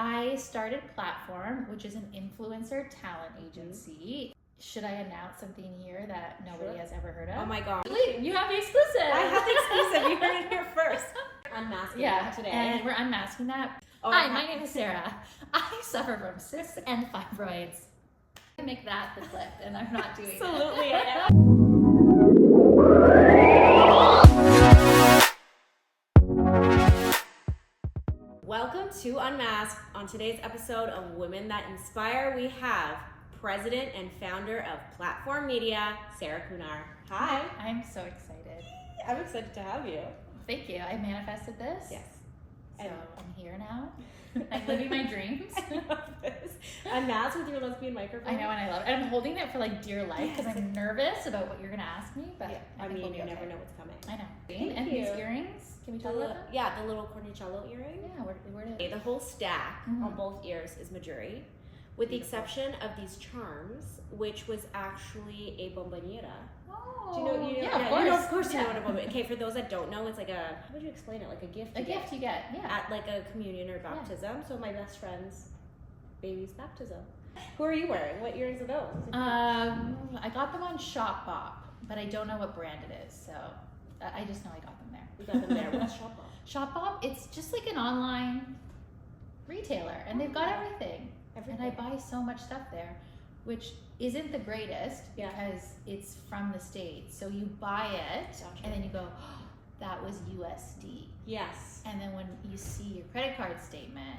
I started Platform, which is an influencer talent agency. Should I announce something here that nobody has ever heard of? Oh my god. Wait, you have the exclusive. I have the exclusive. You heard it here first. Unmasking that today. And we're unmasking that. Hi, my name is Sara. I suffer from cysts and fibroids. I make that the clip, and I'm not doing it. Absolutely. Welcome to Unmasked. On today's episode of Women That Inspire, we have President and founder of Platform Media, Sara Koonar. Hi. I'm so excited. I'm excited to have you. Thank you. I manifested this. Yes. So I'm here now. I'm living my dreams. I love this. Unmasked with your lesbian microphone. I know, and I love it. And I'm holding it for like dear life because I'm nervous about what you're going to ask me. But yeah. I mean, you never know what's coming. I know. And these earrings, can we talk about them? Yeah, the little cornicello earring. Yeah, where did it? The whole stack on both ears is Majuri, with the exception of these charms, which was actually a bombonera. Oh, do you know? Yeah, of course you know what a bombonera. Okay, for those that don't know, it's like a, how would you explain it? Like a gift. A gift you get, yeah. At like a communion or baptism. Yeah. So my best friend's baby's baptism. Who are you wearing? What earrings are those? I got them on Shopbop, but I don't know what brand it is, so I just know I got them there. You got them there. What's Shopbop? Shopbop, it's just like an online retailer, and they've got everything. And I buy so much stuff there, which isn't the greatest because it's from the States. So you buy it, and then you go, oh, that was USD. Yes. And then when you see your credit card statement,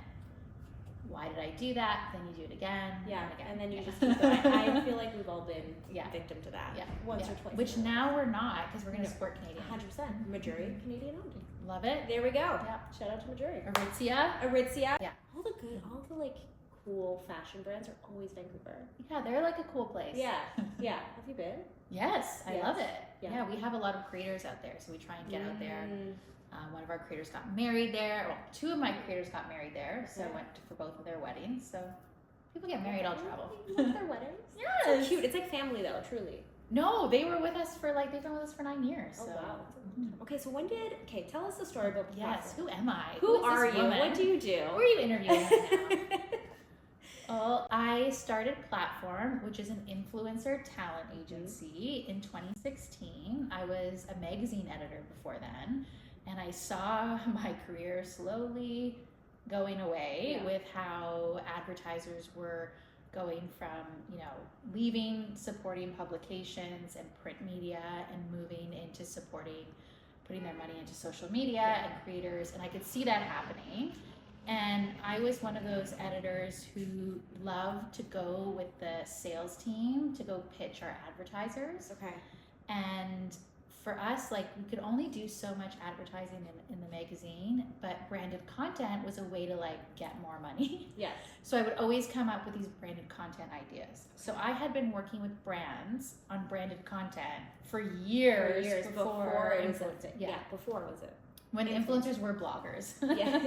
why did I do that? Then you do it again. Yeah, and again. And then you just keep going. I feel like we've all been victim to that. Yeah. Once or twice. Which now we're not, because we're going to support Canadian. 100%. Majuri, Canadian owned. Love it. There we go. Yeah. Shout out to Majuri. Aritzia. Yeah. All the like cool fashion brands are always Vancouver. Yeah, they're like a cool place. Yeah. Yeah. Have you been? Yes, I love it. Yeah, we have a lot of creators out there, so we try and get out there. One of our creators got married there. Well, two of my creators got married there, so I went for both of their weddings. So people get married, I'll travel. You love their weddings? Yes. So cute. It's like family though, truly. No, they were with us for they've been with us for 9 years. Oh so. wow. Okay, so tell us the story about the Yes, who am I? Who are you? Woman? What do you do? Who are you interviewing right now? Well, I started Platform, which is an influencer talent agency in 2016. I was a magazine editor before then, and I saw my career slowly going away with how advertisers were going from, leaving supporting publications and print media and moving into putting their money into social media and creators, and I could see that happening. And I was one of those editors who loved to go with the sales team to go pitch our advertisers. Okay. And for us, we could only do so much advertising in the magazine, but branded content was a way to get more money. Yes. So I would always come up with these branded content ideas. So I had been working with brands on branded content for years before influencing. Yeah, before was it? When influencers were bloggers. Yes.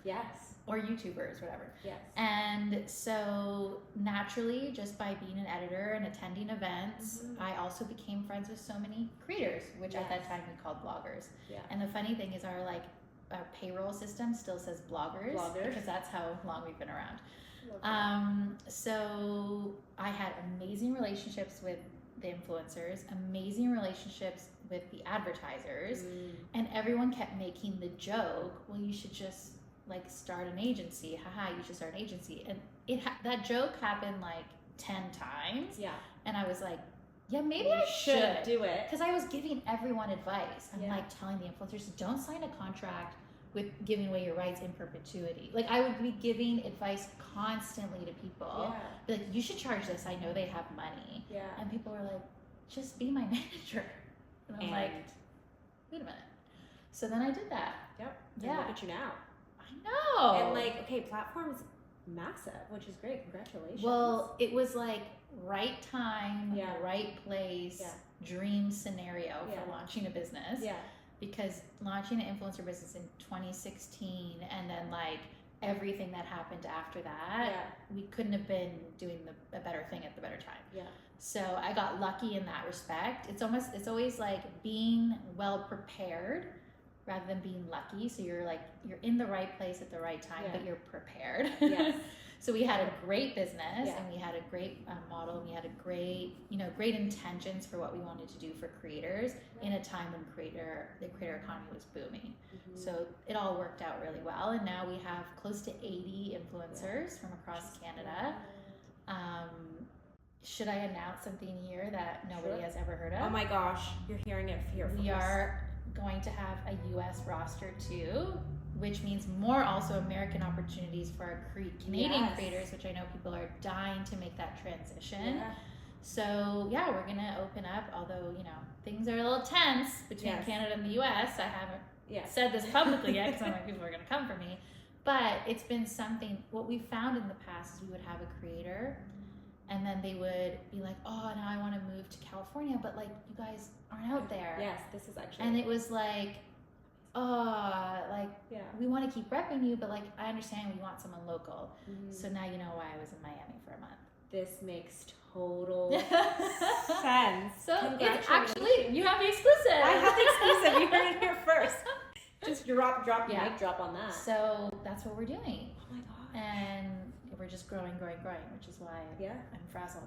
Yes. Or YouTubers, whatever. Yes. And so naturally, just by being an editor and attending events, I also became friends with so many creators, which at that time we called bloggers. Yeah. And the funny thing is our payroll system still says bloggers. Because that's how long we've been around. So I had amazing relationships with the influencers, amazing relationships with the advertisers, and everyone kept making the joke, well, you should just start an agency. Haha, you should start an agency. And that joke happened 10 times. Yeah. And I was like, yeah, maybe I should do it. Because I was giving everyone advice. I'm telling the influencers, don't sign a contract with giving away your rights in perpetuity. I would be giving advice constantly to people. Yeah. Be you should charge this. I know they have money. Yeah. And people were like, just be my manager. And I'm like, wait a minute. So then I did that. Yep. And look at you now. I know. And Platform is massive, which is great. Congratulations. Well, it was right time, right place, dream scenario for launching a business. Yeah. Because launching an influencer business in 2016 and then everything that happened after that, we couldn't have been doing a better thing at the better time. Yeah. So I got lucky in that respect. It's always being well prepared rather than being lucky. So you're in the right place at the right time, but you're prepared. Yes. So we had a great business, Yeah. and we had a great model, and we had a great, great intentions for what we wanted to do for creators in a time when the creator economy was booming. So it all worked out really well, and now we have close to 80 influencers from across Canada. Should I announce something here that nobody has ever heard of? Oh my gosh, you're hearing it here first. We are going to have a US roster too, which means more also American opportunities for our Canadian creators, which I know people are dying to make that transition. Yeah. So yeah, we're gonna open up, although things are a little tense between Canada and the US. I haven't said this publicly yet because I know people are gonna come for me. But it's been something, what we found in the past is we would have a creator and then they would be like, oh, now I want to move to California, but like you guys aren't out there. Yes, this is actually. And it was like, we want to keep repping you, but like I understand we want someone local. So now you know why I was in Miami for a month. This makes total sense. So it's actually, you have the exclusive. I have the exclusive. You heard it here first. Just drop mic drop on that. So that's what we're doing. Oh my gosh. And we're just growing, which is why I'm frazzled.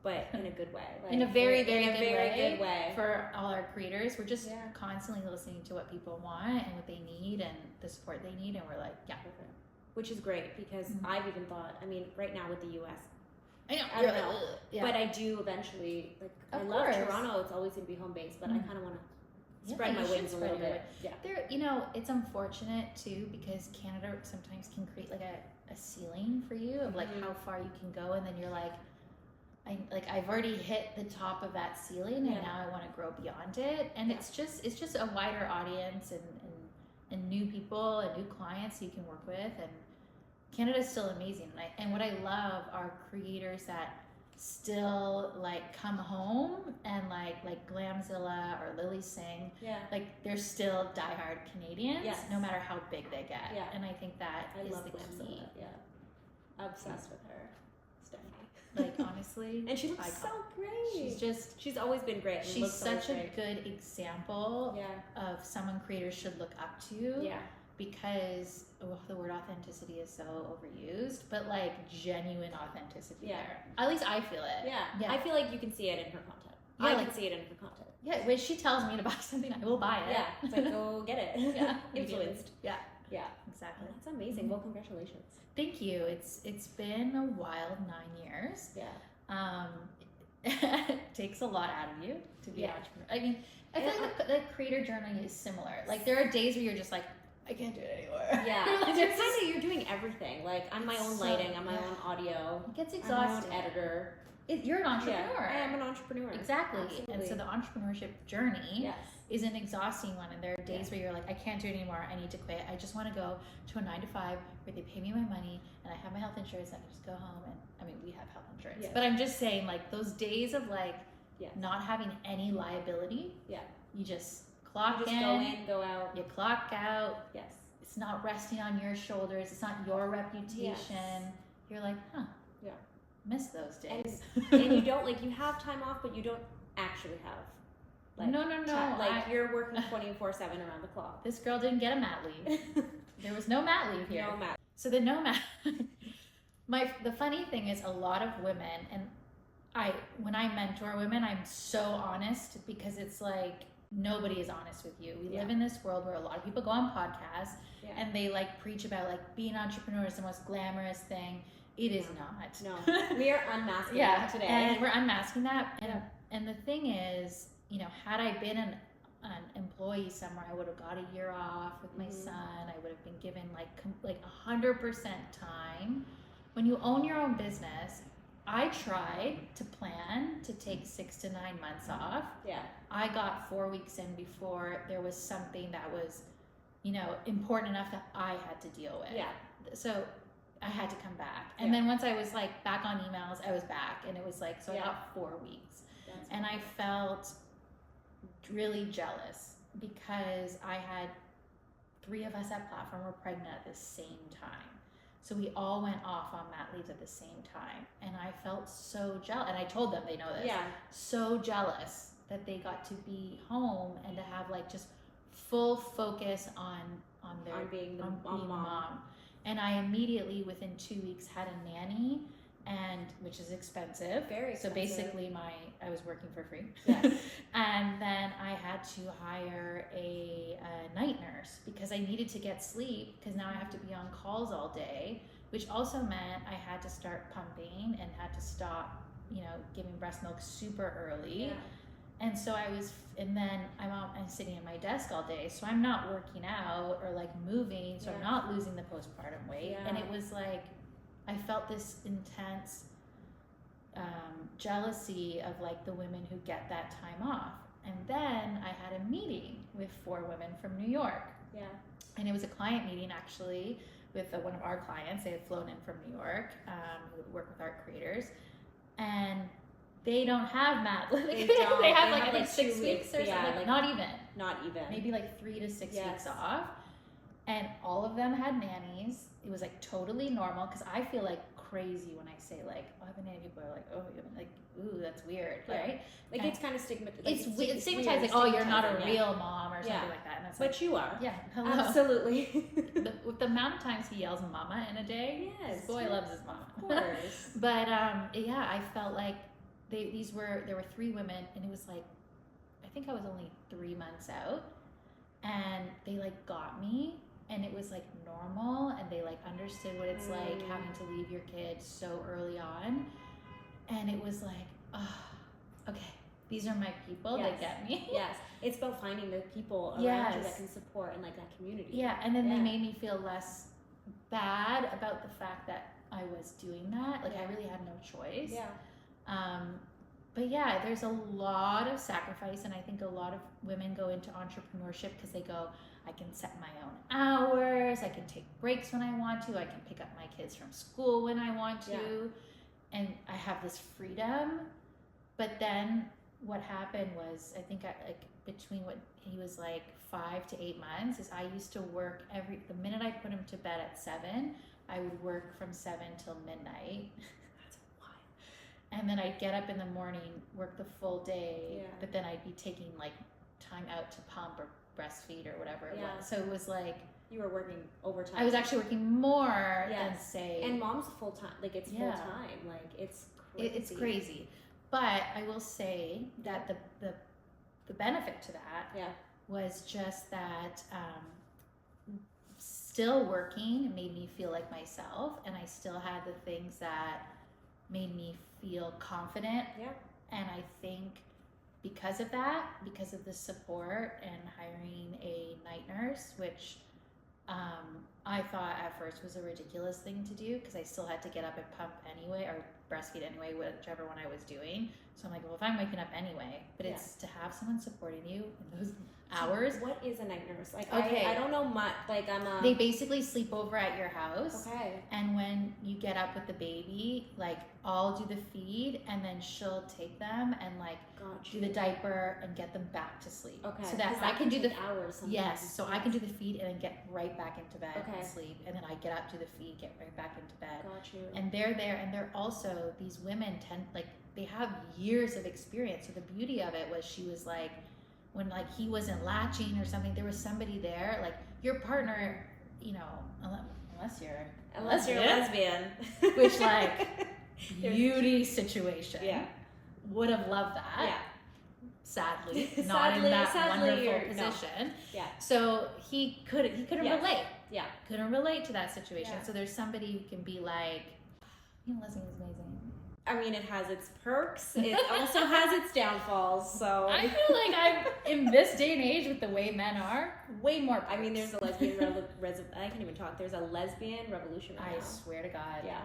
But in a good way. Like, in a very, very, good way. For all our creators, we're just constantly listening to what people want and what they need and the support they need. And we're like, Which is great because I've even thought, right now with the US, I don't know. But I do eventually, I love Toronto. It's always going to be home base, but I kind of want to spread my wings a little bit. Yeah. There, it's unfortunate too because Canada sometimes can create like a ceiling for you of like how far you can go, and then you're like, I've already hit the top of that ceiling, and now I want to grow beyond it. And it's just a wider audience and new people and new clients you can work with. And Canada's still amazing. And what I love are creators that still like come home and like Glamzilla or Lily Singh, they're still diehard Canadians, no matter how big they get. And I think that is the key. Obsessed with her, Stephanie. Like honestly, and she looks so great. She's always been great. She's such a good example of someone creators should look up to. Because the word authenticity is so overused, but like genuine authenticity there. At least I feel it. Yeah. I feel like you can see it in her content. I can see it in her content. Yeah, when she tells me to buy something, I will buy it. Yeah, it's like, go get it. Influenced. Yeah, exactly. Oh, that's amazing. Well, congratulations. Thank you. It's been a wild 9 years. It takes a lot out of you to be an entrepreneur. I feel like the creator journey is similar. Like there are days where you're just like, I can't do it anymore. Yeah, you're doing everything. Like I'm my own lighting, I'm my own audio. It gets exhausting. I'm my own editor. You're an entrepreneur. I am an entrepreneur. Exactly. Absolutely. And so the entrepreneurship journey is an exhausting one. And there are days where you're like, I can't do it anymore. I need to quit. I just want to go to a 9 to 5 where they pay me my money and I have my health insurance. And I can just go home and we have health insurance. But I'm just saying, like those days of like not having any liability. You just clock in, go in, go out. You clock out. Yes. It's not resting on your shoulders. It's not your reputation. You're like, miss those days. And you don't you have time off, but you don't actually have no. You're working 24/7 around the clock. This girl didn't get a mat leave. There was no mat leave here. No mat. So the no mat. The funny thing is, a lot of women, and when I mentor women, I'm so honest because it's like nobody is honest with you. We live in this world where a lot of people go on podcasts and they preach about being an entrepreneur is the most glamorous thing. It is not. No, we are unmasking that today. And we're unmasking that. And the thing is, had I been an employee somewhere, I would have got a year off with my son. I would have been given 100% time. When you own your own business, I tried to plan to take 6 to 9 months off. I got 4 weeks in before there was something that was, important enough that I had to deal with. So I had to come back. And then once I was back on emails, I was back. And it was I got 4 weeks. And I felt really jealous because I had 3 of us at Platform were pregnant at the same time. So we all went off on mat leaves at the same time. And I felt so jealous. And I told them, they know this. So jealous that they got to be home and to have just full focus on their on being the on being mom. And I immediately within 2 weeks had a nanny, and which is expensive. Very So expensive. basically I was working for free. Yes. And then I had to hire a night nurse because I needed to get sleep, because now I have to be on calls all day, which also meant I had to start pumping and had to stop, giving breast milk super early. Yeah. And so and then I'm sitting at my desk all day, so I'm not working out or like moving, so I'm not losing the postpartum weight. Yeah. And it was like, I felt this intense jealousy of like the women who get that time off. And then I had a meeting with 4 women from New York. Yeah. And it was a client meeting actually with one of our clients. They had flown in from New York, who would work with art creators. And they don't have mat leave. They have like I think 6 weeks or something. Like, not even. Maybe like 3 to 6 weeks off. And all of them had nannies. It was like totally normal, because I feel like crazy when I say like, oh, I have a nanny. People are like, oh, like, ooh, that's weird, right? Like, and it's kind of stigmatized. Like, it's stigmatized, like, oh, you're not a real mom or something like that. And it's but like, you are. Yeah, hello. Absolutely. With the amount of times he yells "mama" in a day, this boy loves his mama. Of course. But I felt like there were 3 women, and it was like, I think I was only 3 months out, and they like got me, and it was like normal, and they like understood what it's like having to leave your kid so early on, and it was like, oh, okay, these are my people that get me. Yes, it's about finding the people around you that can support and like that community. Yeah, and then they made me feel less bad about the fact that I was doing that. Like I really had no choice. Yeah. But yeah, there's a lot of sacrifice, and I think a lot of women go into entrepreneurship because they go, I can set my own hours, I can take breaks when I want to, I can pick up my kids from school when I want to, and I have this freedom. But then what happened was, I think between what he was like 5 to 8 months, is I used to work the minute I put him to bed at 7, I would work from 7 till midnight. And then I'd get up in the morning, work the full day, but then I'd be taking like time out to pump or breastfeed or whatever it was. So it was like, you were working overtime. I was actually working more than say. And mom's full time, like it's full time, like it's crazy. It's crazy. But I will say that the benefit to that was just that still working made me feel like myself, and I still had the things that made me feel confident. And I think because of that, because of the support and hiring a night nurse, which I thought at first was a ridiculous thing to do, because I still had to get up and pump anyway, or breastfeed anyway, whichever one I was doing. So I'm like, well, if I'm waking up anyway, but it's to have someone supporting you in those hours. What is a night nurse? Like, I don't know much. Like, They basically sleep over at your house. Okay. And when you get up with the baby, like, I'll do the feed, and then she'll take them and like do the diaper and get them back to sleep. Okay. So that I can do the hours. Sometimes. Yes. So I can do the feed and then get right back into bed and sleep, and then I get up, do the feed, get right back into bed. Got you. And they're there, and they're also, these women they have years of experience. So the beauty of it was, she was like, when like he wasn't latching or something, there was somebody there, like your partner, unless you're a lesbian, which like beauty situation, would have loved that. Sadly, not in that wonderful position. No. Yeah. So he couldn't relate. Yeah. Couldn't relate to that situation. Yeah. So there's somebody who can be like, lesbian is amazing. I mean, it has its perks. It also has its downfalls. So I feel like I'm in this day and age, with the way men are, way more perks. I mean, there's a lesbian I can't even talk. There's a lesbian revolution right now. I swear to God. Yeah.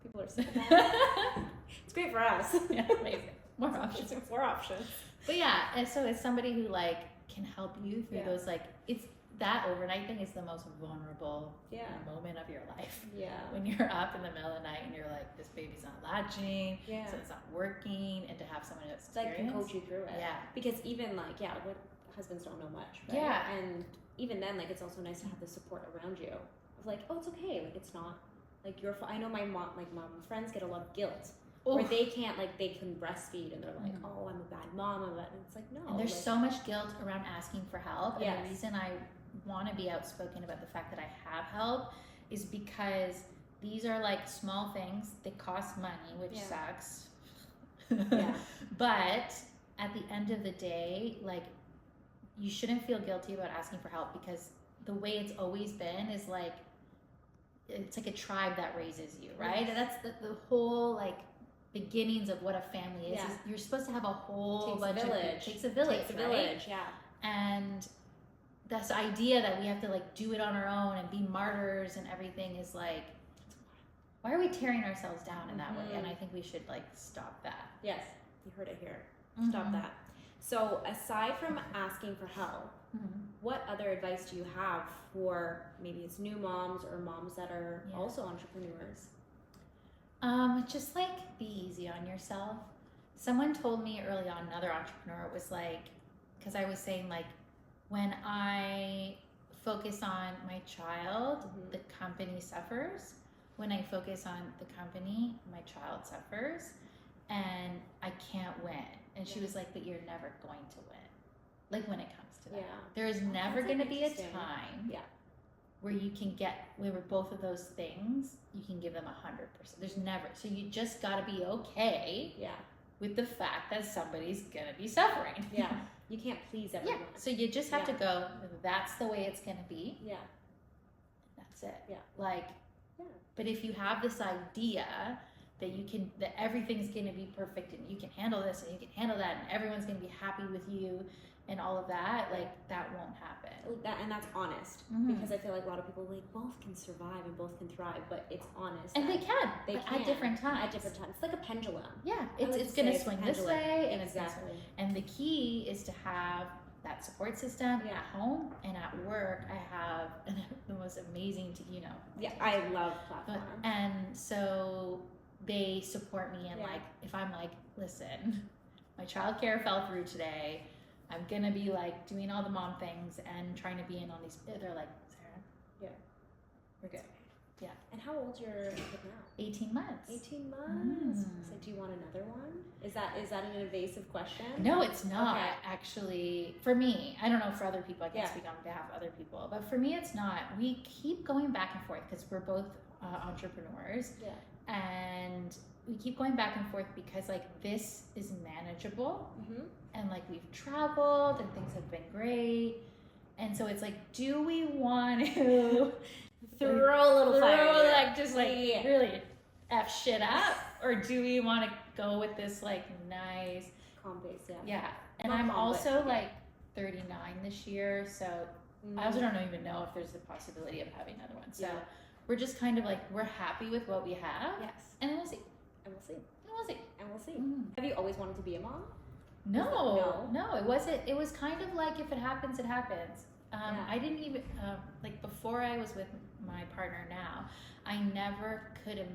People are sick of that. It's great for us. Yeah, amazing. More options. More options. But yeah, and so it's somebody who like can help you through those, like, it's that overnight thing is the most vulnerable moment of your life. Yeah. When you're up in the middle of the night and you're like, this baby's not latching, so it's not working, and to have someone that's experienced. Like, can coach you through it. Yeah. Because even like, what husbands don't know much, right? Yeah. And even then, like, it's also nice to have the support around you. Of like, oh, it's okay. Like, it's not like I know my mom friends get a lot of guilt where Oof. they can't, like, they can breastfeed and they're like, Mhm. oh, I'm a bad mom, and it's like, no. And there's like, so much guilt around asking for help. Yes. And the reason I want to be outspoken about the fact that I have help is because these are like small things. They cost money, which sucks. Yeah. But at the end of the day, like, you shouldn't feel guilty about asking for help, because the way it's always been is like, it's like a tribe that raises you, right? Yes. And that's the whole like beginnings of what a family is. Yeah. Is you're supposed to have a whole Takes a bunch of village. people. Takes a village. Takes a right? village, yeah. And this idea that we have to like do it on our own and be martyrs and everything is like, why are we tearing ourselves down in that way? And I think we should like stop that. Yes, you heard it here. Stop that. So aside from asking for help, what other advice do you have for maybe it's new moms or moms that are also entrepreneurs? Just like be easy on yourself. Someone told me early on, another entrepreneur, was like, because I was saying like, when I focus on my child, the company suffers. When I focus on the company, my child suffers, and I can't win. And she was like, but you're never going to win. Like when it comes to that. Yeah. There is never going to be a time Yeah. where you can get, where both of those things, you can give them 100%. There's never. So you just got to be okay with the fact that somebody's going to be suffering. Yeah. You can't please everyone. Yeah. So you just have to go, that's the way it's going to be. Yeah. That's it. Yeah. Like, but if you have this idea that you can, that everything's going to be perfect and you can handle this and you can handle that and everyone's going to be happy with you and all of that, like that won't happen. And that's honest, because I feel like a lot of people like both can survive and both can thrive, but it's honest. And they can, at different times. At different times. It's like a pendulum. Yeah, it's going to swing this way, and and the key is to have that support system at home and at work. I have the most amazing, Yeah, I love platform. And so they support me, and like if I'm like, listen, my childcare fell through today. I'm gonna be like doing all the mom things and trying to be in on these. They're like, Sarah, we're good. Yeah. And how old's your kid now? 18 months. 18 months. So do you want another one? Is that an invasive question? No, it's not actually. For me, I don't know for other people. I can't speak on behalf of other people, but for me, it's not. We keep going back and forth because we're both entrepreneurs. Yeah. And we keep going back and forth because like this is manageable, and like we've traveled and things have been great, and so it's like, do we want to throw a little fire, like just like really F shit up, or do we want to go with this like nice calm pace? Yeah. And I'm also like 39 this year, so I also don't even know if there's the possibility of having another one. So we're just kind of like, we're happy with what we have. Yes. And then we'll see. And we'll see. And we'll see. And we'll see. Have you always wanted to be a mom? No, it wasn't. It was kind of like, if it happens, it happens. I didn't even, like before I was with my partner now, I never could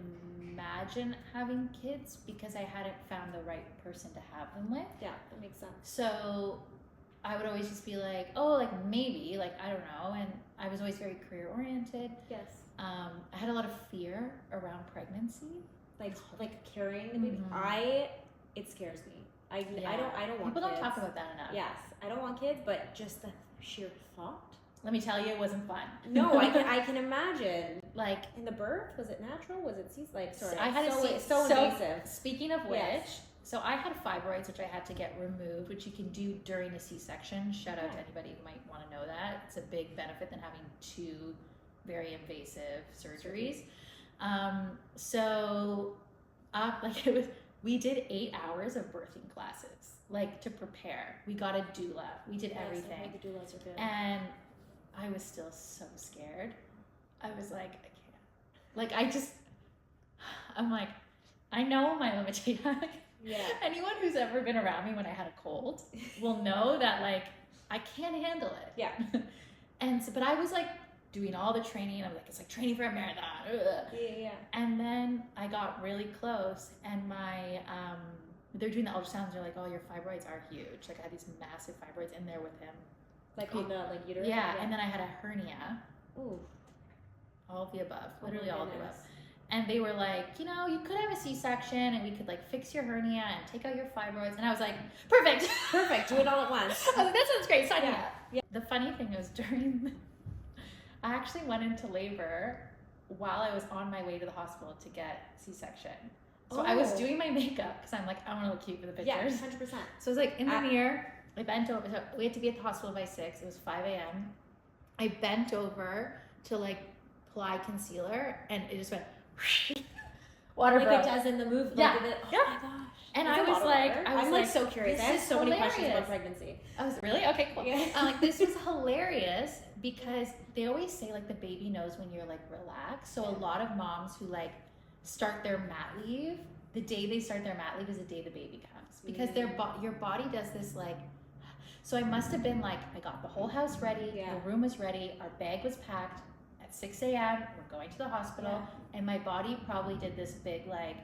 imagine having kids because I hadn't found the right person to have them with. Yeah, that makes sense. So I would always just be like, oh, like maybe, like, I don't know. And I was always very career oriented. Yes. I had a lot of fear around pregnancy. Like carrying the baby. It scares me. I don't want People kids. don't talk about that enough. Yes, I don't want kids, but just the sheer thought. Let me tell you, it wasn't fun. No, I can imagine. Like, in the birth, was it natural? Was it sorry? I had so invasive. Speaking of which, so I had fibroids, which I had to get removed, which you can do during a C-section. Shout out to anybody who might want to know that. It's a big benefit than having two very invasive surgeries. We did 8 hours of birthing classes, like to prepare. We got a doula. We did everything. I heard the doulas are good. And I was still so scared. I was like, I can't. Like, I'm like, I know my limitations. Yeah. Anyone who's ever been around me when I had a cold will know that, like, I can't handle it. Yeah. And so, but I was like doing all the training. I'm like, it's like training for a marathon. Ugh. Yeah. And then I got really close, and my they're doing the ultrasounds. They're like, oh, your fibroids are huge. Like, I had these massive fibroids in there with him. Like on the uterus. Yeah, and then I had a hernia. Ooh. All of the above, literally all of the above. And they were like, you know, you could have a C-section and we could like fix your hernia and take out your fibroids. And I was like, perfect. Perfect. Do it all at once. I was like, that sounds great. Sign me Yeah. up. Yeah. The funny thing was I actually went into labor while I was on my way to the hospital to get C-section. So I was doing my makeup because I'm like, I want to look cute for the pictures. Yeah, 100%. So I was like in the mirror. I bent over. So we had to be at the hospital by 6. It was 5 a.m. I bent over to like apply concealer, and it just went water like broke. it does in the movie. Yeah. Like Yeah. Oh my gosh. And It's I a was lot of like, water. I was I'm like, like so curious. I have this is so many questions hilarious. about pregnancy. I was really okay, cool. Yeah. I'm like, this was hilarious because they always say like the baby knows when you're like relaxed. So a lot of moms who like start their mat leave, the day they start their mat leave is the day the baby comes because your body does this like. So I must have been like, I got the whole house ready, the room was ready, our bag was packed at 6 a.m. We're going to the hospital, and my body probably did this big like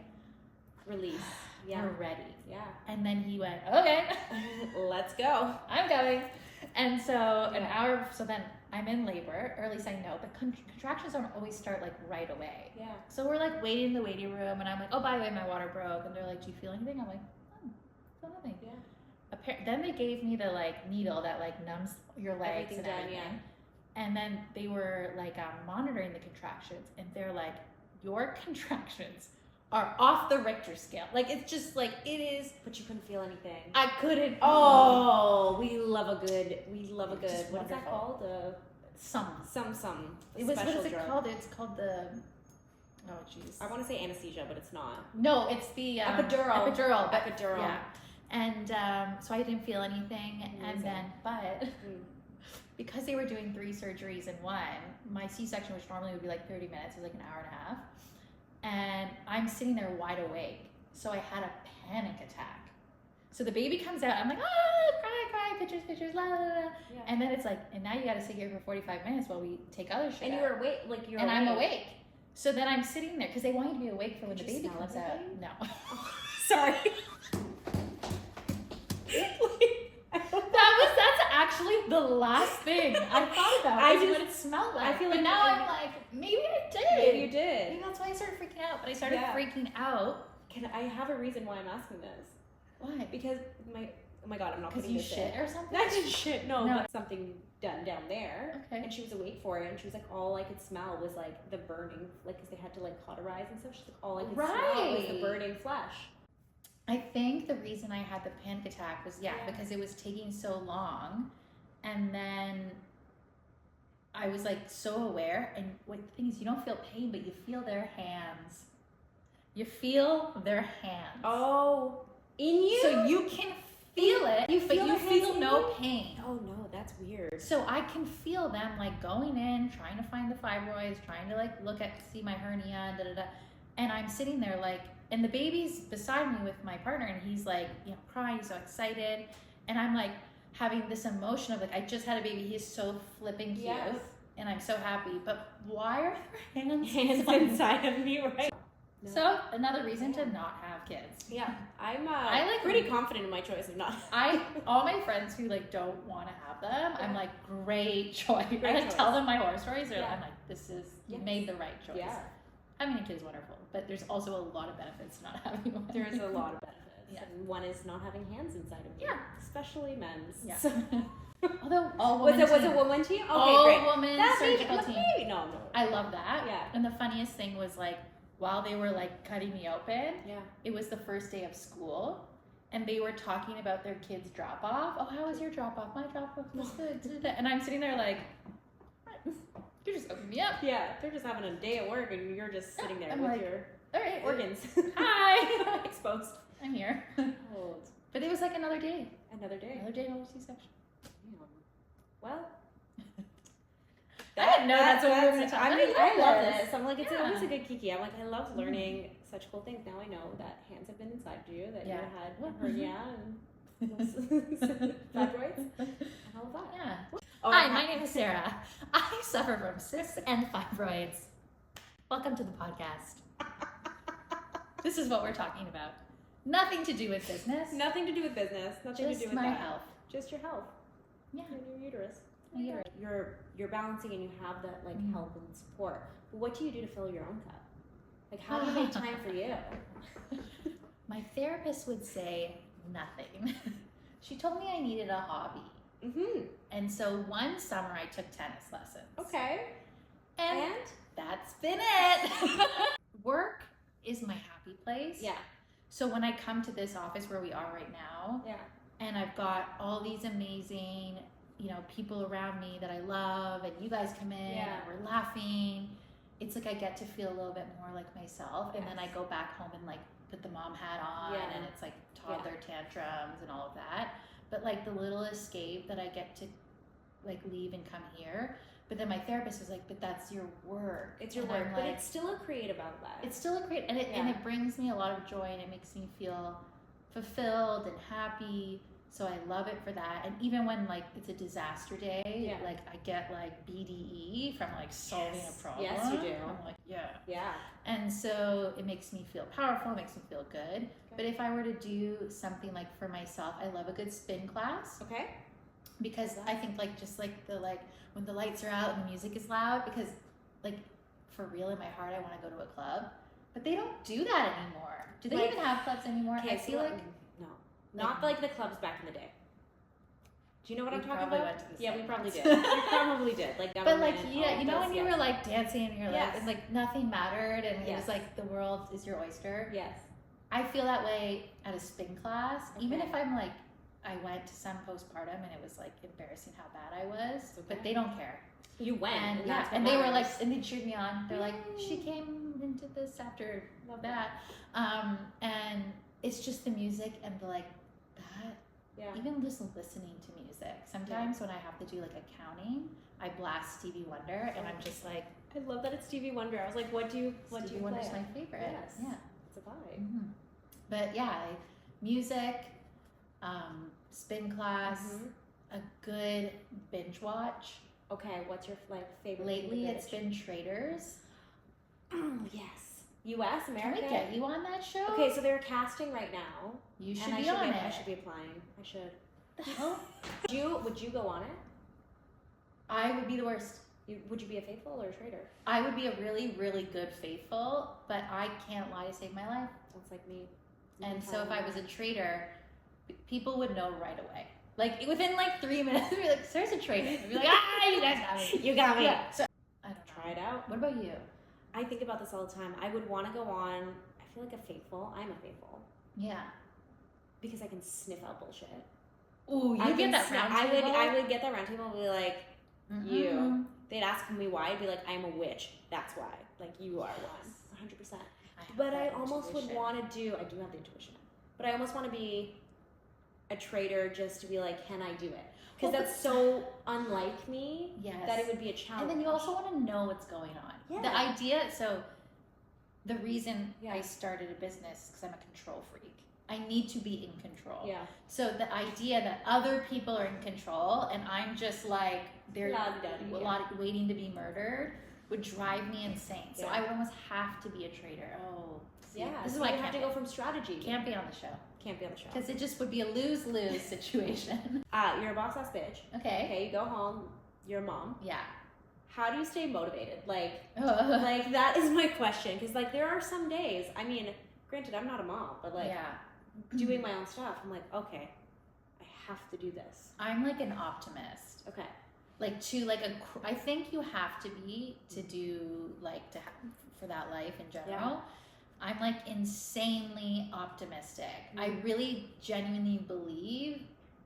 release. Yeah. We're ready. Yeah. And then he went, okay, let's go. I'm going. And so an hour, so then I'm in labor, or at least I know, but contractions don't always start like right away. Yeah. So we're like waiting in the waiting room, and I'm like, oh, by the way, my water broke. And they're like, do you feel anything? I'm like, oh, feel nothing. Yeah. Then they gave me the like needle that like numbs your legs Everything and done, everything. And then they were like monitoring the contractions, and they're like, your contractions are off the Richter scale. Like it's just like it is. But you couldn't feel anything. I couldn't. Oh, we love a good. Just What is that wonderful. called? Some. A It was, what special is it drug. called? It's called the. Oh jeez. I want to say anesthesia, but it's not. No, it's the Epidural. Epidural. Epidural. Yeah. And so I didn't feel anything, and then because they were doing 3 surgeries in one, my C-section, which normally would be like 30 minutes, was like an hour and a half. And I'm sitting there wide awake. So I had a panic attack. So the baby comes out, I'm like, cry, pictures, la, la, la. Yeah. And then it's like, and now you got to sit here for 45 minutes while we take other shit And you out. were awake, like you're. And awake. I'm awake. So then I'm sitting there, because they want you to be awake for when Did the you baby smell comes out. everything? No. Sorry. That's actually the last thing I thought about. What it smelled like. I feel but like now I'm like, maybe I did. Maybe you did. Maybe that's why I started freaking out. But I started freaking out. Can I have a reason why I'm asking this? Why? Because oh my god, I'm not Because putting you this shit in. or something? I didn't shit, no, No. but something done down there. Okay. And she was awake for it, and she was like, all I could smell was like the burning, like, because they had to like cauterize and stuff. She's like, all I could smell was the burning flesh. I think the reason I had the panic attack was, because it was taking so long. And then I was like so aware. And what the thing is, you don't feel pain, but you feel their hands. You feel their hands. Oh, in you? So you can feel it, but you feel no pain. Oh no, that's weird. So I can feel them like going in, trying to find the fibroids, trying to like see my hernia, da da da. And I'm sitting there like, and the baby's beside me with my partner, and he's like, crying, so excited. And I'm like having this emotion of like, I just had a baby. He's so flipping cute. Yes. And I'm so happy. But why are their hands inside of me, right? No. So another reason to not have kids. Yeah, I'm I like pretty confident in my choice of not. All my friends who like don't want to have them, I'm like, great choice. Great I like choice. tell them my horror stories. Yeah. I'm like, this is you made the right choice. Yeah. Having a kid is wonderful, but there's also a lot of benefits to not having one. There is a lot of benefits. Yeah. And one is not having hands inside of you. Yeah. Especially men's. Yeah. So, Although all was women it woman team? Okay, all great. women That surgical maybe, team. maybe, no. I love that. Yeah. And the funniest thing was like while they were like cutting me open, it was the first day of school. And they were talking about their kids' drop off. Oh, how was your drop off? My drop off was good. And I'm sitting there like, you're just opening me up. Yeah, they're just having a day at work and you're just sitting there I'm with like, your all right, organs. Hi. Exposed. I'm here. Cold. But it was like another day. Another day. Another day, another C-section. Damn. Well. I didn't know that's what we were going to talk about. I mean, I love this. this. I'm like, it's Yeah. always a good kiki. I'm like, I love learning such cool things. Now I know that hands have been inside you, that you had a hernia and fibroids and all of that. Yeah. Oh, Hi, my name is Sara. I suffer from cysts and fibroids. Welcome to the podcast. This is what we're talking about. Nothing to do with business. Nothing to do with business. Nothing Just to do with my that. health. Just your health. Yeah. And your uterus. My uterus. You're balancing and you have that like help and support. But what do you do to fill your own cup? Like, how do you make time for you? My therapist would say nothing. She told me I needed a hobby. Mm-hmm. And so one summer I took tennis lessons. Okay. And that's been it. Work is my happy place. Yeah. So when I come to this office where we are right now, Yeah. and I've got all these amazing, people around me that I love, and you guys come in and we're laughing, it's like I get to feel a little bit more like myself. And then I go back home and like put the mom hat on, and it's like toddler tantrums and all of that. But like the little escape that I get to like leave and come here. But then my therapist was like, but that's your work. It's your work, but it's still a creative outlet. It's still a creative, and it brings me a lot of joy, and it makes me feel fulfilled and happy. So I love it for that. And even when like it's a disaster day, like I get like BDE from like solving a problem. Yes, you do. I'm like, Yeah. And so it makes me feel powerful, it makes me feel good. But if I were to do something like for myself, I love a good spin class. Okay. Because I think like just like when the lights are out and the music is loud, because like for real in my heart I want to go to a club, but they don't do that anymore. Do they even have clubs anymore? Okay, I feel like no, not like the clubs back in the day. Do you know what I'm talking about? Went to the we probably did. We probably did. Like but like when you were like dancing and you're like it's like nothing mattered and it was like the world is your oyster. Yes. I feel that way at a spin class, even if I'm like I went to some postpartum and it was like embarrassing how bad I was, but they don't care. You went, and they were like, and they cheered me on. They're like, she came into this after that, and it's just the music and the like that. Yeah. Even just listening to music. Sometimes when I have to do like accounting, I blast Stevie Wonder, and I'm just like, I love that it's Stevie Wonder. I was like, what do you Stevie Wonder's my favorite. Yes. Yeah, it's a vibe. Mm-hmm. But yeah, like, music. Spin class, a good binge watch. Okay, what's your favorite? Lately, it's been Traders. Yes. U.S. America. Can we get you on that show? Okay, so they're casting right now. You should be on it. I should be applying. I should. The hell? Would you go on it? I would be the worst. Would you be a faithful or a trader? I would be a really, really good faithful, but I can't lie to save my life. Sounds like me. And so if I was a trader, people would know right away. Like within like 3 minutes, they'd be like, "Sarah's a trader." I'd be like, you guys got me. You got me. Yeah. So I don't know. Try it out. What about you? I think about this all the time. I would want to go on. I feel like a faithful. I'm a faithful. Yeah. Because I can sniff out bullshit. Ooh, you get that round table? I would get that round table and be like, you. They'd ask me why. I'd be like, I'm a witch. That's why. Like, you are one. 100%. But I almost would want to do, I do have the intuition, but I almost want to be a trader just to be like, can I do it? Because that's so unlike me that it would be a challenge. And then you also want to know what's going on. Yeah. The idea, so the reason I started a business because I'm a control freak. I need to be in control. Yeah. So the idea that other people are in control and I'm just like, they're waiting to be murdered would drive me insane. So I would almost have to be a trader. Oh, see, this is why I have to go from strategy. Can't be on the show. Can't be on the show. Because it just would be a lose-lose situation. You're a boss-ass bitch. Okay, you go home. You're a mom. Yeah. How do you stay motivated? Like that is my question. Because like there are some days. I mean, granted, I'm not a mom, but like doing my own stuff, I'm like, okay, I have to do this. I'm like an optimist. Okay. Like I think you have to be to do like to have for that life in general. Yeah. I'm like insanely optimistic. I really genuinely believe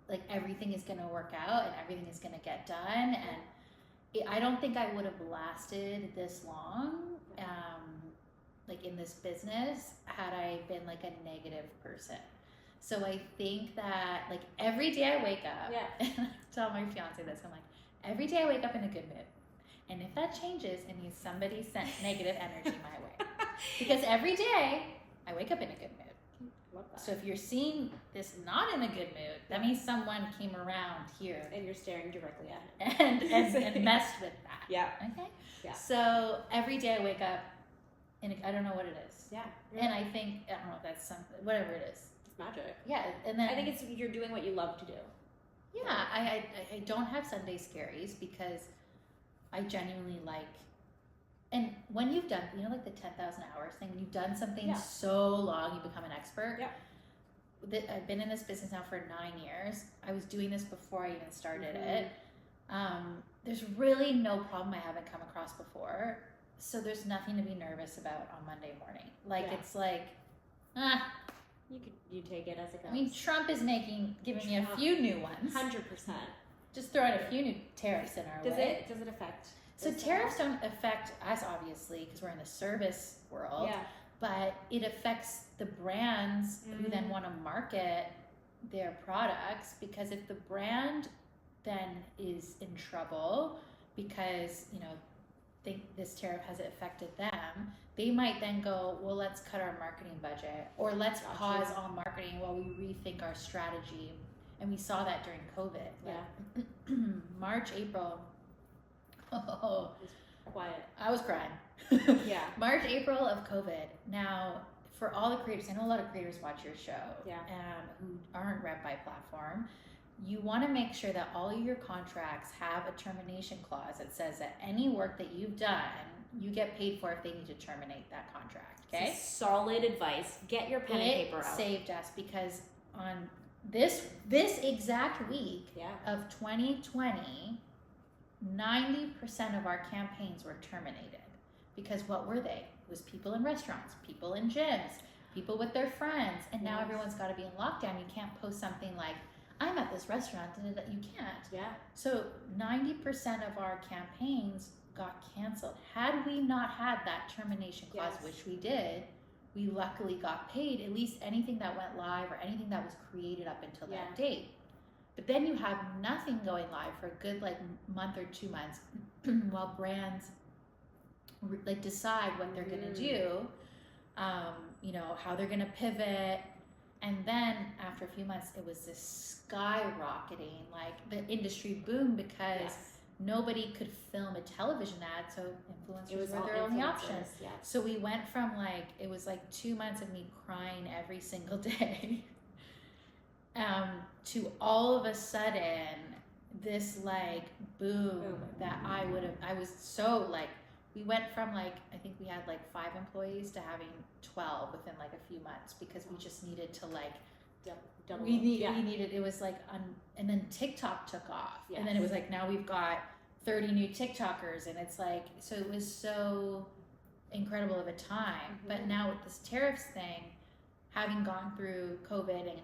like everything is gonna work out and everything is gonna get done. And I don't think I would have lasted this long, like in this business, had I been like a negative person. So I think that like every day I wake up, and I tell my fiance this, I'm like, every day I wake up in a good mood. And if that changes, it means somebody sent negative energy my way. Because every day I wake up in a good mood. Love that. So if you're seeing this not in a good mood, that means someone came around here. And you're staring directly at him. and messed with that. Yeah. Okay? Yeah. So every day I wake up and I don't know what it is. Yeah. And I think, I don't know if that's something, whatever it is. It's magic. Yeah. And then I think it's you're doing what you love to do. Yeah. I don't have Sunday scaries because I genuinely like And when you've done, you know, like the 10,000 hours thing, when you've done something Yeah. so long, you become an expert. Yeah. I've been in this business now for 9 years. I was doing this before I even started Mhm. it. There's really no problem I haven't come across before. So there's nothing to be nervous about on Monday morning. Like, Yeah. it's like, You take it as it goes. I mean, Trump is giving me a Trump. few new ones. 100%. Just throwing a few new tariffs in our way. Does it affect? So this tariffs at all? don't affect us, obviously, because we're in the service world. Yeah. But it affects the brands who then want to market their products, because if the brand then is in trouble because, you know, think this tariff has affected them, they might then go, well, let's cut our marketing budget, or let's Gotcha. pause all marketing while we rethink our strategy. And we saw that during COVID. Yeah. March, April. Oh, Quiet. I was crying. Yeah. March, April of COVID. Now, for all the creators, I know a lot of creators watch your show, Yeah. who aren't rep by platform. You want to make sure that all of your contracts have a termination clause that says that any work that you've done, you get paid for if they need to terminate that contract. Okay. Solid advice. Get your pen and paper out. It saved us, because on this exact week Yeah. of 2020, 90% of our campaigns were terminated. Because what were they? It was people in restaurants, people in gyms, people with their friends, and now Yes. everyone's got to be in lockdown. You can't post something like, I'm at this restaurant, and you can't. Yeah. So 90% of our campaigns got canceled. Had we not had that termination clause, Yes. which we did, we luckily got paid at least anything that went live or anything that was created up until that Yeah. date. But then you have nothing going live for a good month or 2 months while brands decide what they're gonna do, you know, how they're gonna pivot. And then after a few months, it was this skyrocketing, the industry boom, because Yes. nobody could film a television ad, so It influencers was were all their only option. influencers, yeah. So we went from it was 2 months of me crying every single day, to all of a sudden this boom that I was so we went from I think we had 5 employees to having 12 within a few months, because we just needed to Double. we needed, it was and then TikTok took off, and then it was now we've got 30 new TikTokers, and it's so it was so incredible of a time. But now with this tariffs thing, having gone through COVID and,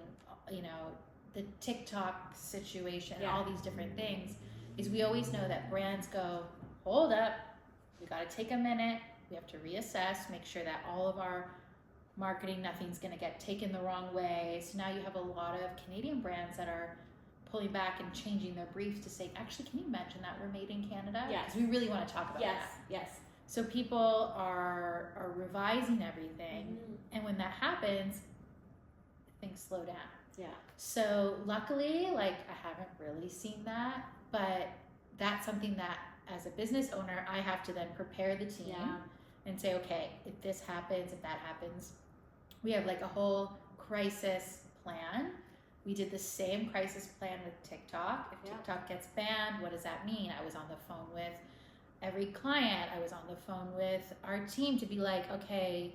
you know, the TikTok situation, all these different things, is we always know that brands go, hold up, we got to take a minute, we have to reassess, make sure that all of our marketing, nothing's going to get taken the wrong way. So now you have a lot of Canadian brands that are pulling back and changing their briefs to say, actually, can you mention that we're made in Canada? Yes. Because we really want to talk about that. Yes. So people are revising everything, and when that happens, things slow down. Yeah. So luckily, I haven't really seen that, but that's something that as a business owner, I have to then prepare the team and say, okay, if this happens, if that happens, we have a whole crisis plan. We did the same crisis plan with TikTok. If TikTok gets banned, what does that mean? I was on the phone with every client. I was on the phone with our team to be okay,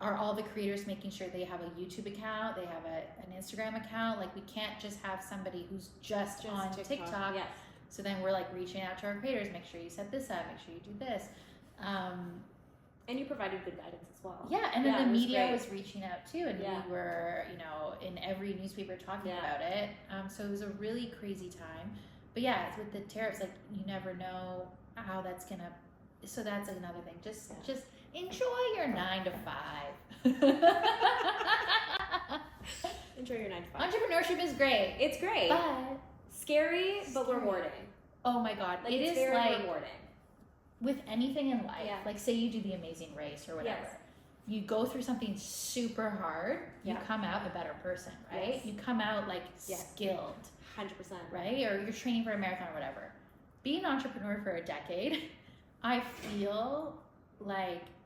are all the creators making sure they have a YouTube account, they have an Instagram account? We can't just have somebody who's just on TikTok. Yes. So then we're reaching out to our creators, make sure you set this up, make sure you do this. And you provided good guidance as well. Yeah, and then the media great. was reaching out too, and we were, you know, in every newspaper talking about it. So it was a really crazy time. But yeah, with the tariffs, you never know how that's gonna. So that's another thing. Just enjoy your 9 to 5. Enjoy your 9 to 5. Entrepreneurship is great. It's great. But scary, but rewarding. Oh my God, it it's is very rewarding. With anything in life, say you do the Amazing Race or whatever, you go through something super hard, you come out a better person, right? Yes. You come out skilled. 100%. Right? Or you're training for a marathon or whatever. Being an entrepreneur for a decade, I feel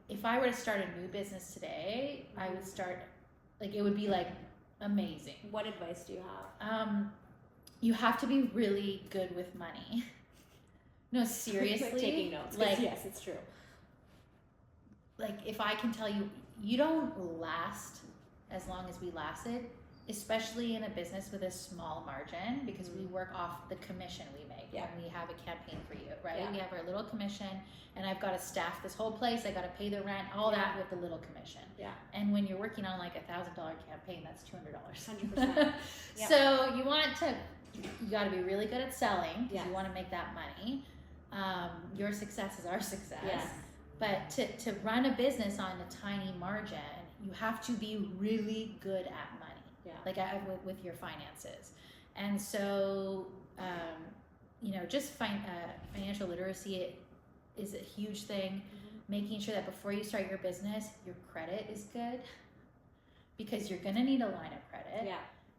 if I were to start a new business today, I would start, it would be amazing. What advice do you have? You have to be really good with money. No, seriously. Taking notes. Yes, it's true. like if I can tell you, you don't last as long as we lasted, especially in a business with a small margin, because we work off the commission we make when we have a campaign for you, right? We have our little commission, and I've got to staff this whole place. I got to pay the rent, all that with the little commission. And when you're working on like $1,000 campaign, that's $200. 100%. So you got to be really good at selling because you want to make that money. Your success is our success. But to run a business on a tiny margin, you have to be really good at money, like with your finances. And so, just financial literacy is a huge thing. Making sure that before you start your business, your credit is good, because you're going to need a line of credit.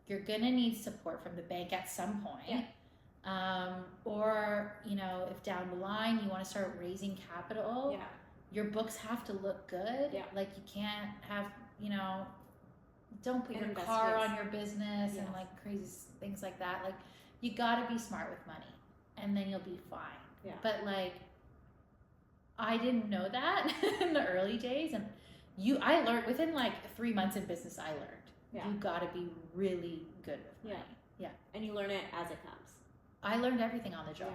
You're going to need support from the bank at some point. Or, if down the line you want to start raising capital, your books have to look good. Like you can't have, don't put your car on your business and like crazy things like that. Like you got to be smart with money, and then you'll be fine. But like, I didn't know that in the early days, and I learned within like 3 months in business. I learned you got to be really good with money. And you learn it as it comes. I learned everything on the job.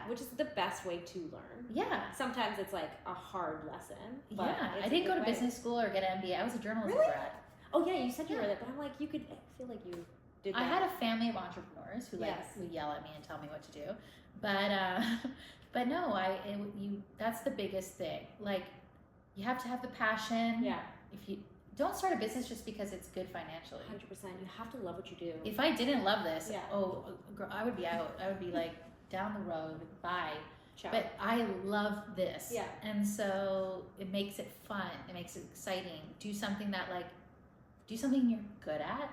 Which is the best way to learn. Sometimes it's like a hard lesson. But I didn't go to business school or get an MBA. I was a journalism grad. Oh yeah, you said you were that, but I'm like, I feel like you did that. I had a family of entrepreneurs who would yell at me and tell me what to do. But no, that's the biggest thing. Like, you have to have the passion. If you don't start a business just because it's good financially. 100%. You have to love what you do. If I didn't love this, I would be out. I would be like down the road, bye. Ciao. But I love this. And so it makes it fun. It makes it exciting. Do something you're good at.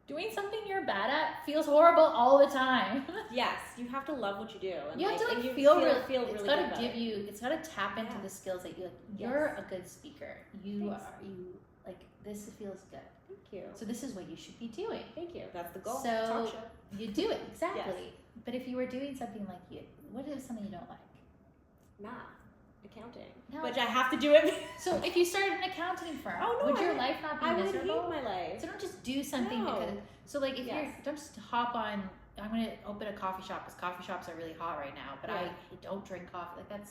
Doing something you're bad at feels horrible all the time. Yes, you have to love what you do. And you have to feel really good. It's got to tap into the skills that you're a good speaker. This feels good. Thank you. So this is what you should be doing. Thank you. That's the goal. So you do it, exactly. But if you were doing something like what is something you don't like? Math. Accounting. No. Which I have to do it. So if you started an accounting firm, would your life not be miserable? I would hate my life. So don't just do something don't just hop on, I'm going to open a coffee shop because coffee shops are really hot right now, but I don't drink coffee. Like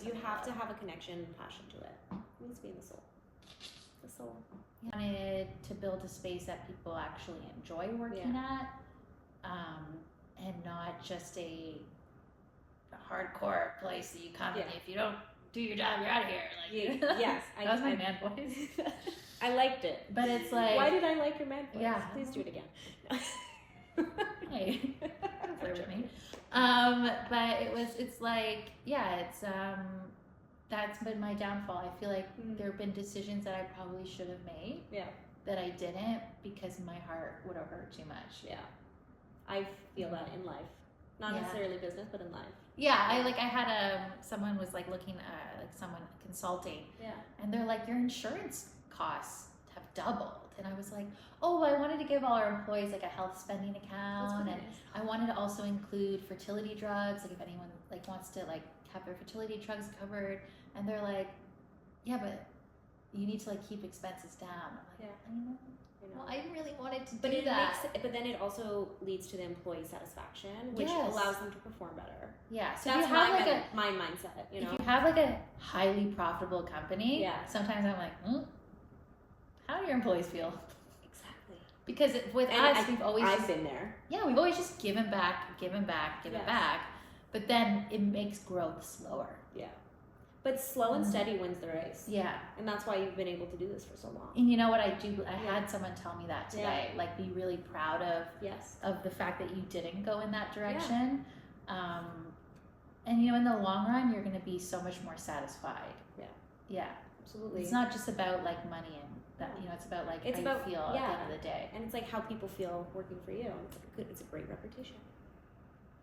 you have to have a connection and passion to it. It needs to be in the soul. The soul. I wanted to build a space that people actually enjoy working at, and not just a hardcore place that you come and if you don't do your job, you're out of here. Like, that was my man voice. I liked it, but it's like, why did I like your man voice? Please do it again. Hey, don't flirt with me. But that's been my downfall. I feel like there have been decisions that I probably should have made that I didn't, because my heart would have hurt too much. I feel that in life. Not necessarily business, but in life. I had someone was like looking at someone consulting, and they're like, your insurance costs have doubled, and I was like, oh, I wanted to give all our employees like a health spending account, and I wanted to also include fertility drugs, like if anyone like wants to like have their fertility drugs covered, and they're like, yeah, but you need to like keep expenses down. I'm like, I know. Well, I really wanted to do that. But then it also leads to the employee satisfaction, which allows them to perform better. So that's my mindset. If you have like a highly profitable company, sometimes I'm like, how do your employees feel? Exactly. Because with us, I've been there. We've always just given back, back. But then it makes growth slower. But slow and steady wins the race. And that's why you've been able to do this for so long. And you know what I do? I had someone tell me that today. Like, be really proud of the fact that you didn't go in that direction. And in the long run, you're going to be so much more satisfied. Absolutely. It's not just about like money and that. It's about like how you feel at the end of the day. And it's like how people feel working for you. It's a great reputation.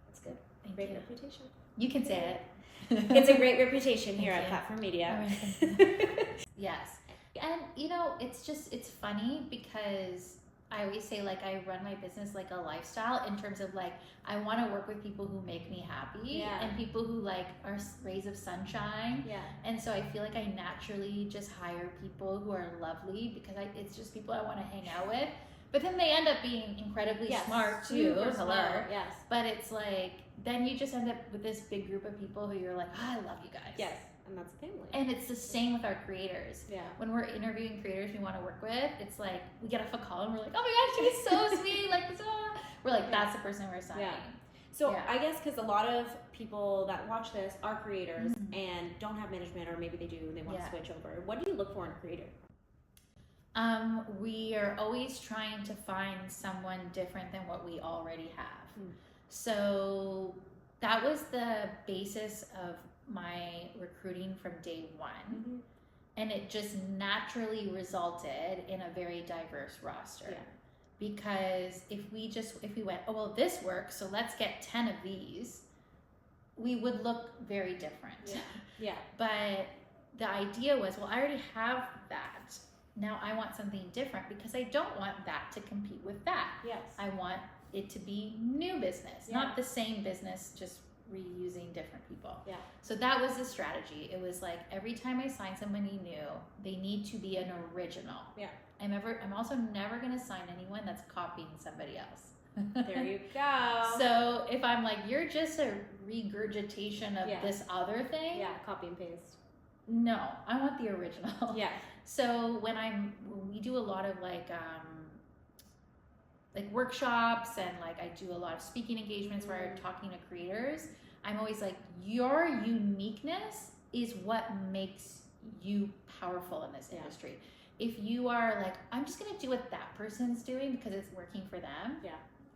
That's good. Great reputation. You can say it. It's a great reputation here at Platform Media. Yes. And it's funny because I always say, like, I run my business like a lifestyle in terms of, like, I want to work with people who make me happy and people who, like, are rays of sunshine. Yeah. And so I feel like I naturally just hire people who are lovely because it's just people I want to hang out with. But then they end up being incredibly smart too. Smart. Yes. But it's like, then you just end up with this big group of people who you're like, oh, I love you guys. Yes. And that's family. And it's the same with our creators. Yeah. When we're interviewing creators we want to work with, it's like we get off a call and we're like, oh my gosh, she's so sweet. Like, we're like, that's the person we're signing. Yeah. So I guess because a lot of people that watch this are creators and don't have management, or maybe they do and they want to switch over. What do you look for in a creator? We are always trying to find someone different than what we already have. So that was the basis of my recruiting from day one. And it just naturally resulted in a very diverse roster. Because if we went, oh, well, this works, so let's get 10 of these, we would look very different. But the idea was, well, I already have that. Now I want something different because I don't want that to compete with that. I want it to be new business, not the same business, just reusing different people. So that was the strategy. It was like, every time I sign somebody new, they need to be an original. I'm also never going to sign anyone that's copying somebody else. There you go. So if I'm like, you're just a regurgitation of this other thing. Copy and paste. No, I want the original. So when we do a lot of like workshops, and like I do a lot of speaking engagements where I'm talking to creators, I'm always like, your uniqueness is what makes you powerful in this industry. If you are like, I'm just gonna do what that person's doing because it's working for them,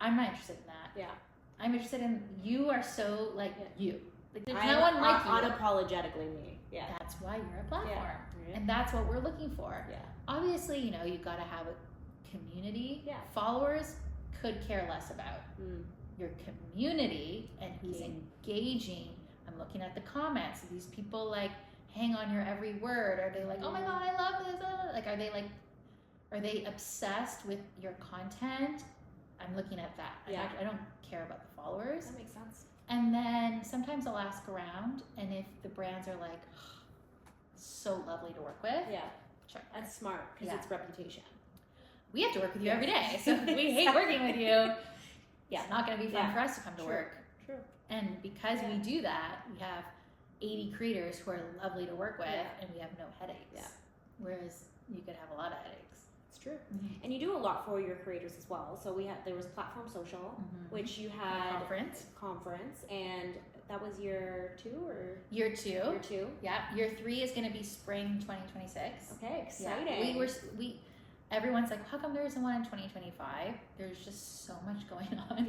I'm not interested in that. I'm interested in, you are so like you. Like, there's no one like you. Unapologetically me. That's why you're a platform. And that's what we're looking for. Obviously, you know, you've got to have a community. Followers could care less about your community and who's engaging. I'm looking at the comments. These people like hang on your every word. Are they like, oh my God, I love this? Like, are they obsessed with your content? I'm looking at that. I don't care about the followers. That makes sense. And then sometimes I'll ask around, and if the brands are like, so lovely to work with, sure. That's smart, because it's reputation. We have to work with you every day, so if we hate working with you, it's not going to be fun for us to come to work. And because we do that, we have 80 creators who are lovely to work with, and we have no headaches. Whereas you could have a lot of headaches. It's true. And you do a lot for your creators as well. So there was Platform Social, which you had conference, and that was year 2 or year 2. Year 2. Yeah. Year 3 is going to be spring 2026. Okay, exciting. We everyone's like, how come there isn't one in 2025? There's just so much going on.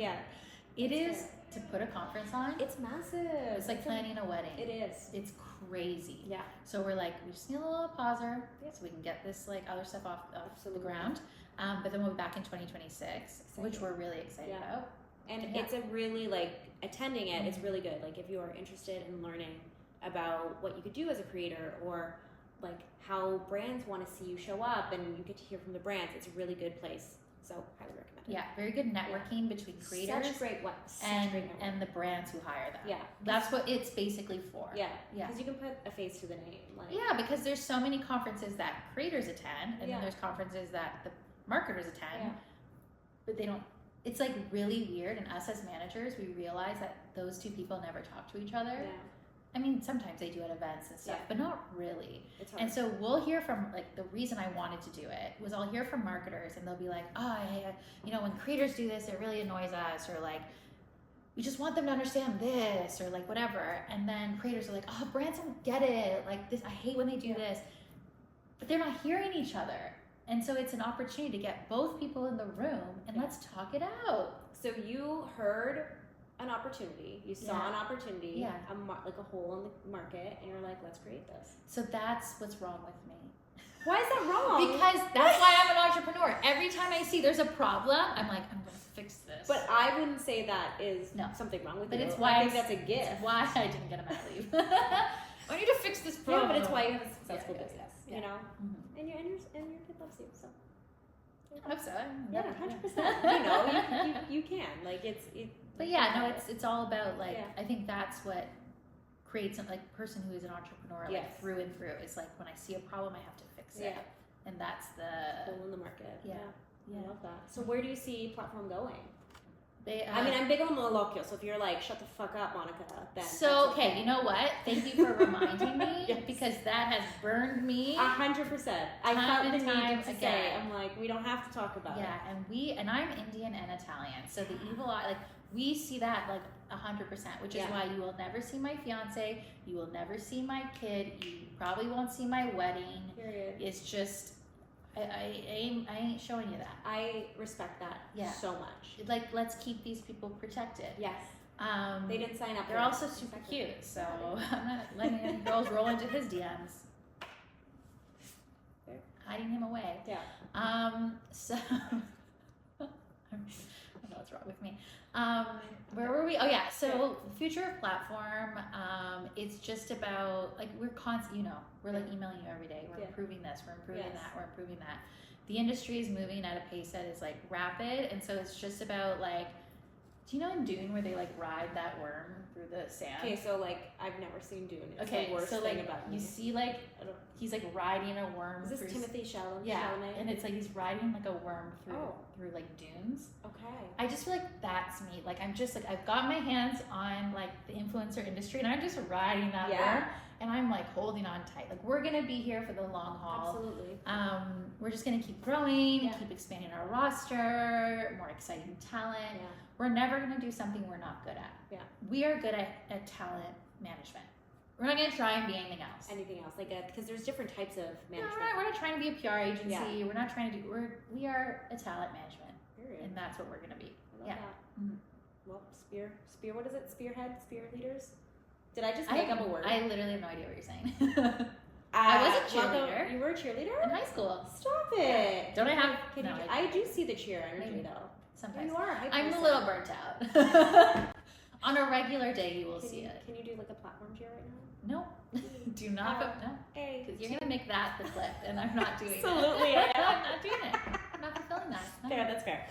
It is to put a conference on. It's massive. It's like planning a wedding. It is. It's crazy. So we're like, we just need a little pauser so we can get this like other stuff off the ground. But then we'll be back in 2026, which we're really excited about. And it's a really like attending it. It's really good. Like if you are interested in learning about what you could do as a creator, or like how brands want to see you show up, and you get to hear from the brands, it's a really good place. So highly recommend it. Yeah, very good networking between creators and the brands who hire them. That's what it's basically for. Because you can put a face to the name. Like, because there's so many conferences that creators attend, and then there's conferences that the marketers attend, but they don't. It's like really weird, and us as managers, we realize that those two people never talk to each other. I mean, sometimes they do at events and stuff, but not really. And so we'll hear from, like, the reason I wanted to do it was I'll hear from marketers, and they'll be like, oh, you know, when creators do this, it really annoys us, or like, we just want them to understand this, or like whatever. And then creators are like, oh, brands don't get it. Like this, I hate when they do this. But they're not hearing each other. And so it's an opportunity to get both people in the room and let's talk it out. So you heard an opportunity, you saw an opportunity, like a hole in the market, and you're like, let's create this. So that's what's wrong with me. Why is that wrong? Because that's why I'm an entrepreneur. Every time I see there's a problem, I'm like, I'm gonna fix this. But I wouldn't say that is something wrong with you. But it's why I think that's a gift. It's why I didn't get a mat leave. I need to fix this problem. Yeah, but it's why you have a successful business, you know? And your kid loves you, so. I hope so. Yeah, 100%. You know, you can. Like, But yeah, no, it's all about, like, Yeah. I think that's what creates, like, a person who is an entrepreneur, like, Yes. through and through. It's like, when I see a problem, I have to fix it. Yeah. And that's the... Hole in the market. Yeah. I love that. So where do you see platform going? I mean, I'm big on Molokyo, so if you're like, shut the fuck up, Monica, then... So, okay, you know what? Thank you for reminding me, Yes. because that has burned me. 100%. I Time felt the and need time to again. say, I'm like, we don't have to talk about it. Yeah, and I'm Indian and Italian, so the evil eye, like, we see that, like, 100%, which is why you will never see my fiance, you will never see my kid, you probably won't see my wedding. Period. It's just... I ain't showing you that. I respect that so much. Like, let's keep these people protected. Yes. They didn't sign up. They're also super cute, so I'm not letting any girls roll into his DMs. Fair. Hiding him away. Yeah. So I don't know what's wrong with me. Where were we? Oh yeah. So the future of platform. It's just about, like, we're we're like emailing you every day. We're improving this. We're improving that. We're improving that. The industry is moving at a pace that is, like, rapid, and so it's just about, like, do you know in Dune where they, like, ride that worm through the sand? Okay, so, like, I've never seen Dune. It's Okay, the worst so, thing like, about me. you see, like, he's, like, riding a worm. Is this through Timothy Chalamet? Yeah, Chalamet? and it's like he's riding, like, a worm through like dunes. Okay. I just feel like that's me. Like, I'm just, like, I've got my hands on, like, the influencer industry, and I'm just riding that worm, and I'm, like, holding on tight. Like, we're gonna be here for the long haul. Absolutely. We're just gonna keep growing, keep expanding our roster, more exciting talent. Yeah. We're never gonna do something we're not good at. Yeah. We are good at talent management. We're not gonna try and be anything else. Anything else, like, because there's different types of No, management. we're not trying to be a PR agency. Yeah. We're not trying to do. We are a talent management, Period. and that's what we're gonna be. I love Yeah. that. Mhm. Well, spear. What is it? Spear leaders. Did I just make up a word? I literally have no idea what you're saying. I was a cheerleader. You were a cheerleader In high school. Stop it. Don't I have? Can No, you, I do see the cheer energy Maybe. though. Sometimes. You are. A hype I'm a person. little burnt out. On a regular day, you will see it. Can you do like a platform cheer right now? No, do not. No, Hey, because you're gonna make that the clip, and I'm not doing it. Absolutely, I am. I'm not doing it. I'm not fulfilling that. No. Fair. That's fair.